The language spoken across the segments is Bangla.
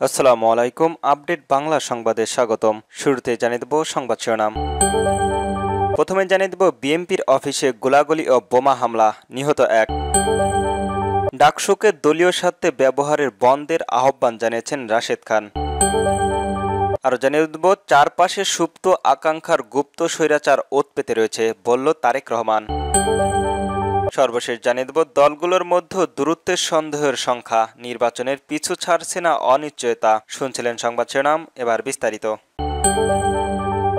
আসসালামু আলাইকুম। আপডেট বাংলা সংবাদে স্বাগতম। শুরুতে জানিয়ে দেব সংবাদ শিরোনাম। প্রথমে জানিয়ে দেব বিএনপির অফিসে গোলাগুলি ও বোমা হামলা, নিহত এক। ডাকসুকে দলীয় স্বার্থে ব্যবহারের বন্ধের আহ্বান জানিয়েছেন রাশেদ খান। আরও জানিয়ে দেব চারপাশে সুপ্ত আকাঙ্ক্ষার গুপ্ত স্বৈরাচার ওত পেতে রয়েছে, বলল তারেক রহমান। সর্বশেষ জানিয়ে দেব দলগুলোর মধ্যে দূরত্বের সন্দেহের সংখ্যা, নির্বাচনের পিছু ছাড়ছে না অনিশ্চয়তা। শুনছিলেন সংবাদ শিরোনাম, এবার বিস্তারিত।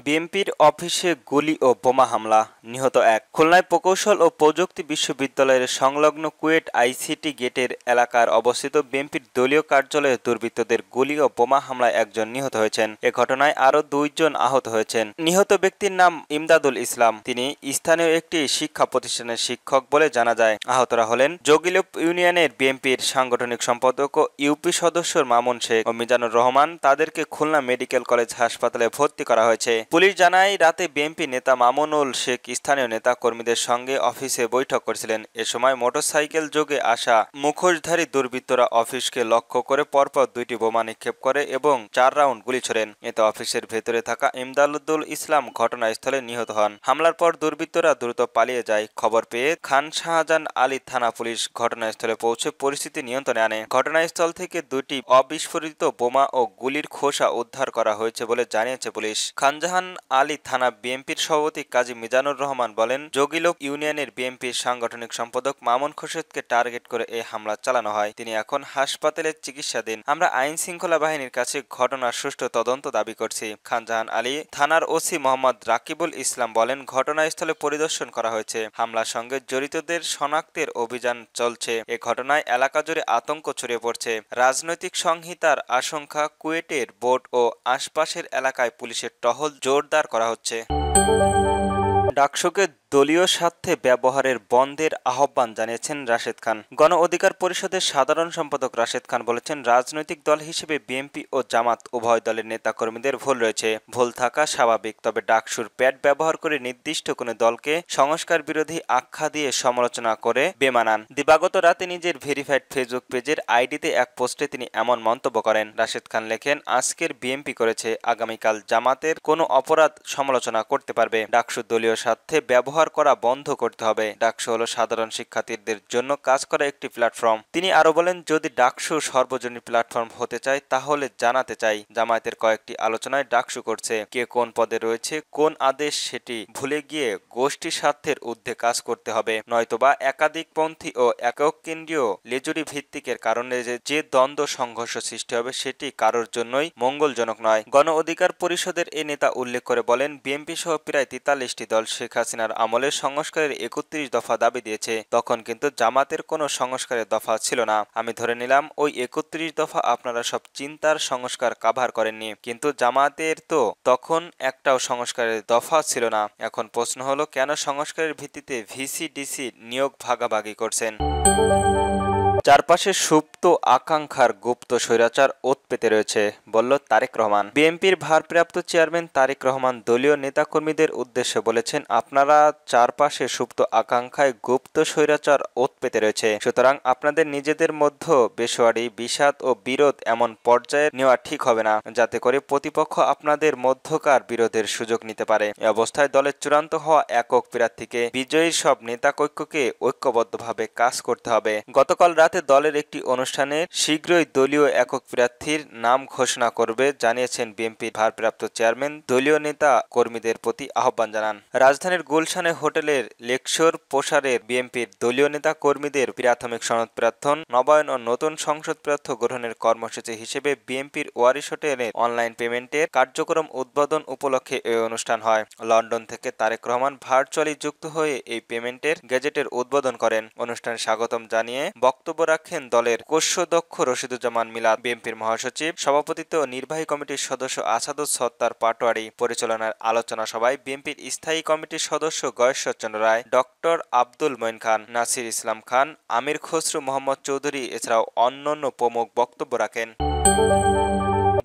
বিএনপির অফিসে গুলি ও বোমা হামলা, নিহত এক। খুলনায় প্রকৌশল ও প্রযুক্তি বিশ্ববিদ্যালয়ের সংলগ্ন কুয়েট আইসিটি গেটের এলাকার অবস্থিত বিএনপির দলীয় কার্যালয়ে দুর্বৃত্তদের গুলি ও বোমা হামলায় একজন নিহত হয়েছেন। এ ঘটনায় আরও 2 জন আহত হয়েছেন। নিহত ব্যক্তির নাম ইমদাদুল ইসলাম। তিনি স্থানীয় একটি শিক্ষা প্রতিষ্ঠানের শিক্ষক বলে জানা যায়। আহতরা হলেন জগিলুপ ইউনিয়নের বিএনপির সাংগঠনিক সম্পাদক ও ইউপি সদস্য মামুন শেখ ও মিজানুর রহমান। তাদেরকে খুলনা মেডিকেল কলেজ হাসপাতালে ভর্তি করা হয়েছে। পুলিশ জানায় রাতে বিএনপি নেতা মামুনুল শেখ স্থানীয় নেতা কর্মীদের সঙ্গে অফিসে বৈঠক করেছিলেন। এ সময় মোটরসাইকেল যোগে আসা মুখোশধারী দুর্বৃত্তরা অফিসকে লক্ষ্য করে পরপর 2টি বোমা নিক্ষেপ করে এবং 4 রাউন্ড গুলি ছোড়েন। এতে অফিসের ভেতরে থাকা ইমদাদুল ইসলাম ঘটনাস্থলে নিহত হন। হামলার পর দুর্বৃত্তরা দ্রুত পালিয়ে যায়। খবর পেয়ে খান শাহজাহান আলী থানা পুলিশ ঘটনাস্থলে পৌঁছে পরিস্থিতি নিয়ন্ত্রণে আনে। ঘটনাস্থল থেকে 2টি অবিস্ফোরিত বোমা ও গুলির খোসা উদ্ধার করা হয়েছে বলে জানিয়েছে পুলিশ। খানজাহান আলী থানা বিএনপির সভাপতি কাজী মিজানুর রহমান বলেন, জগিলোক ইউনিয়নের বিএনপির সাংগঠনিক সম্পাদক মামুন খোরশেদকে টার্গেট করে এই হামলা চালানো হয়। তিনি এখন হাসপাতালে চিকিৎসাধীন। আমরা আইন শৃঙ্খলা বাহিনীর কাছে ঘটনার সুষ্ঠু তদন্ত দাবি করছি। খানজাহান আলী থানার ওসি মোহাম্মদ রাকিবুল ইসলাম বলেন, ঘটনাস্থলে পরিদর্শন করা হয়েছে। হামলার সঙ্গে জড়িতদের শনাক্তের অভিযান চলছে। এ ঘটনায় এলাকা জুড়ে আতঙ্ক ছড়িয়ে পড়ছে। রাজনৈতিক সংহিতার আশঙ্কা, কুয়েটের বোর্ড ও আশপাশের এলাকায় পুলিশের টহল জোরদার করা হচ্ছে। ডাকসুকে দলীয় স্বার্থে ব্যবহারের বন্ধের আহ্বান জানিয়েছেন রাশেদ খান। গণ অধিকার পরিষদের সাধারণ সম্পাদক রাশেদ খান বলেছেন, রাজনৈতিক দল হিসেবে বিএনপি ও জামাত উভয় দলের নেতাকর্মীদের ভুল রয়েছে। ভুল থাকা স্বাভাবিক, তবে ডাকসুর প্যাড ব্যবহার করে নির্দিষ্ট কোনো দলকে সংস্কার বিরোধী আখ্যা দিয়ে সমালোচনা করে বেমানান। দিবাগত রাতে নিজের ভেরিফাইড ফেসবুক পেজের আইডিতে এক পোস্টে তিনি এমন মন্তব্য করেন। রাশেদ খান লেখেন, আজকের বিএনপি করেছে, আগামীকাল জামাতের কোনো অপরাধ সমালোচনা করতে পারবে। ডাকসু দলীয় স্বার্থে ব্যবহার করা বন্ধ করতে হবে। ডাকসু হলো সাধারণ শিক্ষার্থীদের জন্য কাজ করা একটি প্ল্যাটফর্ম। তিনি আরো বলেন, যদি ডাকসু সর্বজনীন প্ল্যাটফর্ম হতে চায় তাহলে জানাতে চাই, জামায়াতের কয়েকটি আলোচনায় ডাকসু করছে। কে কোন পদে রয়েছে, কোন আদেশ, সেটি ভুলে গিয়ে গোষ্ঠী স্বার্থের ঊর্ধ্বে কাজ করতে হবে, নয়তোবা একাধিক পন্থী ও একক কেন্দ্রীয় লেজুরি ভিত্তিকের কারণে যে দ্বন্দ্ব সংঘর্ষ সৃষ্টি হবে সেটি কারোর জন্যই মঙ্গলজনক নয়। গণ অধিকার পরিষদের এ নেতা উল্লেখ করে বলেন, বিএনপি সহ প্রায় 43টি দল শেখ হাসিনার আমলে সংস্কারের 31 দফা দাবি দিয়েছে। তখন কিন্তু জামাতের কোনো সংস্কারের দফা ছিল না। আমি ধরে নিলাম ওই 31 দফা আপনারা সব চিন্তার সংস্কার কাভার করেননি, কিন্তু জামাতের তো তখন একটাও সংস্কারের দফা ছিল না। এখন প্রশ্ন হলো, কেন সংস্কারের ভিত্তিতে ভিসি ডিসি নিয়োগ ভাগাভাগি করছেন? চারপাশে সুপ্ত আকাঙ্ক্ষার গুপ্ত স্বৈরাচার ওত পেতে রয়েছে, বলল তারেক রহমান। বিএনপির ভারপ্রাপ্ত চেয়ারম্যান তারেক রহমান দলীয় নেতাকর্মীদের উদ্দেশ্যে বলেছেন, আপনারা চারপাশে সুপ্ত আকাঙ্ক্ষায় গুপ্ত স্বৈরাচার ওত পেতে রয়েছে। সুতরাং আপনাদের নিজেদের মধ্যে বেসওয়ারি, বিষাদ ও বিরোধ এমন পর্যায়ে নেওয়া ঠিক হবে না, যাতে করে প্রতিপক্ষ আপনাদের মধ্যকার বিরোধের সুযোগ নিতে পারে। এ অবস্থায় দলের চূড়ান্ত হওয়া একক প্রার্থীকে বিজয়ীর সব নেতাকৈক্যকে ঐক্যবদ্ধভাবে কাজ করতে হবে। গতকাল রাতে দলের একটি অনুষ্ঠানে শীঘ্রই দলীয় একক প্রার্থীর নাম ঘোষণা করবে জানিয়েছেন বিএনপির ভারপ্রাপ্ত চেয়ারম্যান। দলীয় নেতা কর্মীদের প্রতি আহ্বান জানান। রাজধানীর গুলশানে হোটেলের লেকশোর প্রসারের বিএনপির দলীয় নেতা কর্মীদের প্রাথমিক সনদ প্রার্থন, নবায়ন ও নতুন সংসদ প্রার্থী গ্রহণের কর্মসূচি হিসেবে বিএনপির ওয়ারিশ হোটেলের অনলাইন পেমেন্টের কার্যক্রম উদ্বোধন উপলক্ষে এই অনুষ্ঠান হয়। লন্ডন থেকে তারেক রহমান ভার্চুয়ালি যুক্ত হয়ে এই পেমেন্টের গেজেটের উদ্বোধন করেন। অনুষ্ঠানে স্বাগতম জানিয়ে বক্তব্য রাখেন দলের কোষাধ্যক্ষ রশিদুজ্জামান মিলাদ, বিএনপির মহাসচিব, সভাপতিত্ব ও নির্বাহী কমিটির সদস্য আসাদুস সত্তার পাটোয়ারি। পরিচালনার আলোচনা সভায় বিএনপির স্থায়ী কমিটির সদস্য গয়েশ্বরচন্দ্র রায়, ডক্টর আব্দুল মঈন খান, নাসির ইসলাম খান, আমির খসরু মোহাম্মদ চৌধুরী এছাড়াও অন্যান্য প্রমুখ বক্তব্য রাখেন।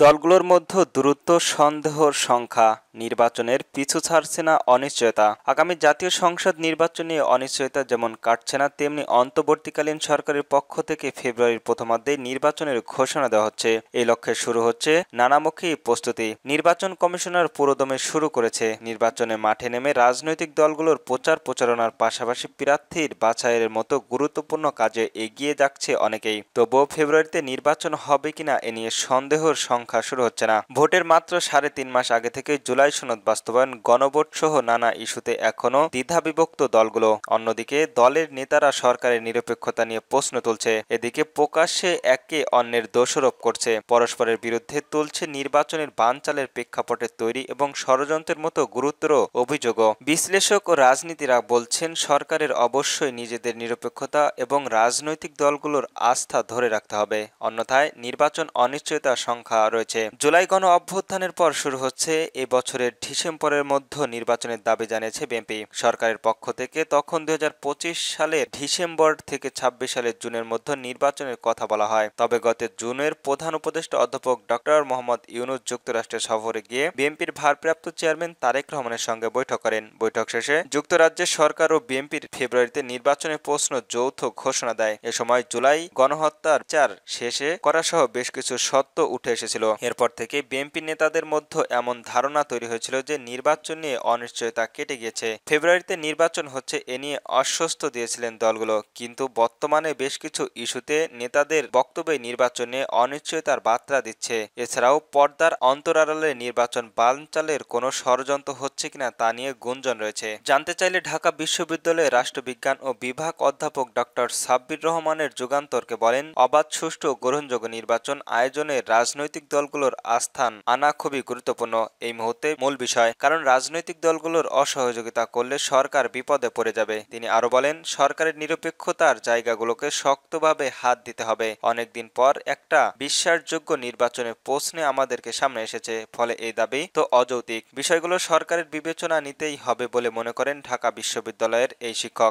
দলগুলোর মধ্যে দূরত্ব সন্দেহের সংখ্যা, নির্বাচনের পিছু ছাড়ছে না অনিশ্চয়তা। আগামী জাতীয় সংসদ নির্বাচন নিয়ে অনিশ্চয়তা যেমন কাটছে না, তেমনি অন্তর্বর্তীকালীন সরকারের পক্ষ থেকে ফেব্রুয়ারির প্রথমার্ধে নির্বাচনের ঘোষণা দেওয়া হচ্ছে। এই লক্ষ্যে শুরু হচ্ছে নানামুখী প্রস্তুতি। নির্বাচন কমিশনার পুরোদমে শুরু করেছে। নির্বাচনে মাঠে নেমে রাজনৈতিক দলগুলোর প্রচারণার পাশাপাশি প্রার্থীর বাছাইয়ের মতো গুরুত্বপূর্ণ কাজে এগিয়ে যাচ্ছে অনেকেই। তবুও ফেব্রুয়ারিতে নির্বাচন হবে কিনা এ নিয়ে সন্দেহের সংখ্যা শুরু হচ্ছে না। ভোটের মাত্র 3.5 মাস আগে থেকে জুলাই সনদ বাস্তবায়ন, গণভোট সহ নানা ইস্যুতে এখনও দ্বিধাবিভক্ত দলগুলো। অন্যদিকে দলের নেতারা সরকারের নিরপেক্ষতা নিয়ে প্রশ্ন তুলছে। এদিকে প্রকাশ্যে একে অন্যের দোষারোপ করছে, পরস্পরের বিরুদ্ধে তুলছে নির্বাচনের বানচালের প্রেক্ষাপটে তৈরি এবং ষড়যন্ত্রের মতো গুরুতর অভিযোগও। বিশ্লেষক ও রাজনীতিরা বলছেন, সরকারের অবশ্যই নিজেদের নিরপেক্ষতা এবং রাজনৈতিক দলগুলোর আস্থা ধরে রাখতে হবে, অন্যথায় নির্বাচন অনিশ্চয়তার সংখ্যা রয়েছে। জুলাই গণ অভ্যুত্থানের পর শুরু হচ্ছে এ বছরের ডিসেম্বরের মধ্যে নির্বাচনের দাবি জানিয়েছে বিএনপি সরকারের পক্ষ থেকে। তখন 2025 সালের ডিসেম্বর থেকে 26 সালের জুনের মধ্যে নির্বাচনের কথা বলা হয়। তবে গত জুনের প্রধান উপদেষ্টা অধ্যাপক ডক্টর মোহাম্মদ ইউনূস যুক্তরাষ্ট্রের সফরে গিয়ে বিএনপির ভারপ্রাপ্ত চেয়ারম্যান তারেক রহমানের সঙ্গে বৈঠক করেন। বৈঠক শেষে যুক্তরাজ্যের সরকার ও বিএনপির ফেব্রুয়ারিতে নির্বাচনের প্রশ্ন যৌথ ঘোষণা দেয়। এ সময় জুলাই গণহত্যার বিচার শেষে করা সহ বেশ কিছু সত্য উঠে এসেছিল। এরপর থেকে বিএনপি নেতাদের মধ্যে এমন ধারণা তৈরি হয়েছিল যে নির্বাচন নিয়ে অনিশ্চয়তা কেটে গিয়েছে। ফেব্রুয়ারিতে নির্বাচন হচ্ছে এ নিয়ে আশ্বস্ত দিয়েছিলেন দলগুলো, কিন্তু বর্তমানে বেশ কিছু ইস্যুতে নেতাদের বক্তব্যে নির্বাচন নিয়ে অনিশ্চয়তার বার্তা দিচ্ছে। এছাড়াও পর্দার অন্তরালে নির্বাচন বানচালের কোনো ষড়যন্ত্র হচ্ছে কিনা তা নিয়ে গুঞ্জন রয়েছে। জানতে চাইলে ঢাকা বিশ্ববিদ্যালয়ের রাষ্ট্রবিজ্ঞান ও বিভাগ অধ্যাপক ডক্টর সাব্বির রহমানের যুগান্তরকে বলেন, অবাধ, সুষ্ঠু ও গ্রহণযোগ্য নির্বাচন আয়োজনে রাজনৈতিক দলগুলোর আস্থান আনা খুবই গুরুত্বপূর্ণ এই মুহূর্তে মূল বিষয়, কারণ রাজনৈতিক দলগুলোর অসহযোগিতা করলে সরকার বিপদে পড়ে যাবে। তিনি আরো বলেন, সরকারের নিরপেক্ষতার জায়গাগুলোকে শক্তভাবে হাত দিতে হবে। অনেকদিন পর একটা বিশ্বাসযোগ্য নির্বাচনের প্রশ্নে আমাদেরকে সামনে এসেছে, ফলে এই দাবি তো অযৌক্তিক। বিষয়গুলো সরকারের বিবেচনা নিতেই হবে বলে মনে করেন ঢাকা বিশ্ববিদ্যালয়ের এই শিক্ষক।